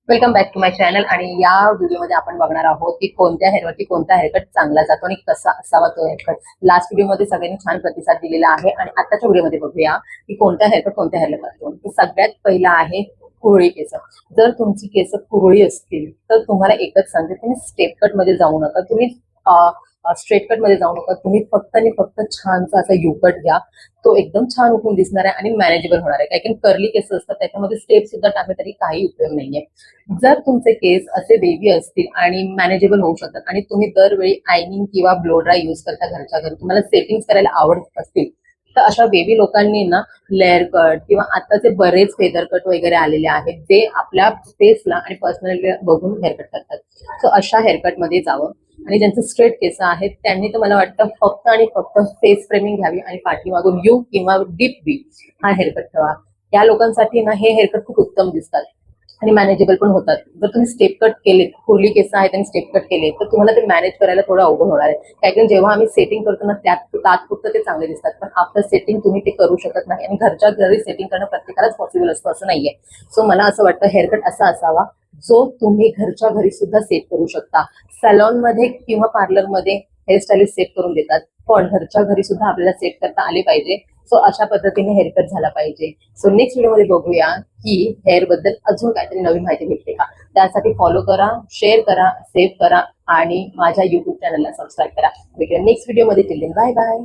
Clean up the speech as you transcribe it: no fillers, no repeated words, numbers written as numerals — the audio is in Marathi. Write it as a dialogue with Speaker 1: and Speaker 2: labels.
Speaker 1: Welcome back to my channel. आणि या व्हिडिओमध्ये आपण बघणार आहोत की कोणत्या हेअरवरती कोणता हेअरकट चांगला जातो आणि कसा असावा तो हेअरकट. लास्ट व्हिडिओमध्ये सगळ्यांनी छान प्रतिसाद दिलेला आहे आणि आताच्या व्हिडिओमध्ये बघूया की कोणत्या हेअरकट कोणत्या हेअरला करतो. सगळ्यात पहिला आहे कुरळी केस. जर तुमची केस कुरळी असतील तर तुम्हाला एकच सांगते, तुम्ही स्टेप कट मध्ये जाऊ नका, तुम्ही स्ट्रेट कट मध्ये जाऊ नका. तुम्ही फक्त आणि फक्त छानसा असा यू कट घ्या. तो एकदम छान उठून दिसणार आहे आणि मॅनेजेबल होणार आहे. काही कर्ली केस असतात त्याच्यामध्ये स्टेप सुद्धा टाकले तरी काही उपयोग नाहीये. जर तुमचे केस असे वेवी असतील आणि मॅनेजेबल होऊ शकतात आणि तुम्ही दरवेळी आयनिंग किंवा ब्लो ड्राय यूज करता घरच्या घरी, तुम्हाला सेटिंग करायला आवडत असतील तर अशा बेबी लोकांनी ना लेअर कट किंवा आताचे बरेच फेदर कट वगैरे आलेले आहेत जे आपल्या फेसला आणि पर्सनॅलिटी बघून हेअरकट करतात. सो अशा हेअरकट मध्ये जावं. आणि ज्यांचे स्ट्रेट केस आहेत त्यांनी तर मला वाटतं फक्त आणि फक्त फेस फ्रेमिंग घ्यावी आणि पाठीमागून यू किंवा डीप बी हा हेअरकट ठेवा. या लोकांसाठी ना हे हेअरकट खूप उत्तम दिसतात आणि मॅनेजेबल पण होतात. जर तुम्ही स्टेप कट केले, कुर्ली केस आहेत आणि स्टेप कट केले तर तुम्हाला ते मॅनेज करायला थोडं अवघड होणार आहे. कारण जेव्हा आम्ही सेटिंग करतो ना त्यात तात्पुरतं ते चांगले दिसतात, पण आफ्टर सेटिंग तुम्ही ते करू शकत नाही आणि घरच्या घरी सेटिंग करणं प्रत्येकालाच पॉसिबल असतं असं नाहीये. सो मला असं वाटतं हेअरकट असा असावा जो तुम्ही घरच्या घरी सुद्धा सेट करू शकता. सॅलॉन मध्ये किंवा पार्लर मध्ये हेअरस्टाईलिस्ट सेट करून देतात, पण घरच्या घरी सुद्धा आपल्याला सेट करता आले पाहिजे. सो अशा पद्धतीने हेअरकट झाला पाहिजे. सो नेक्स्ट व्हिडिओ मध्ये बघूया की हेअर बद्दल अजून काहीतरी नवीन माहिती भेटते का. त्यासाठी फॉलो करा, शेअर करा, सेव्ह करा आणि माझ्या युट्यूब चॅनलला सबस्क्राईब करा. भेटूया नेक्स्ट व्हिडिओ मध्ये. Bye bye.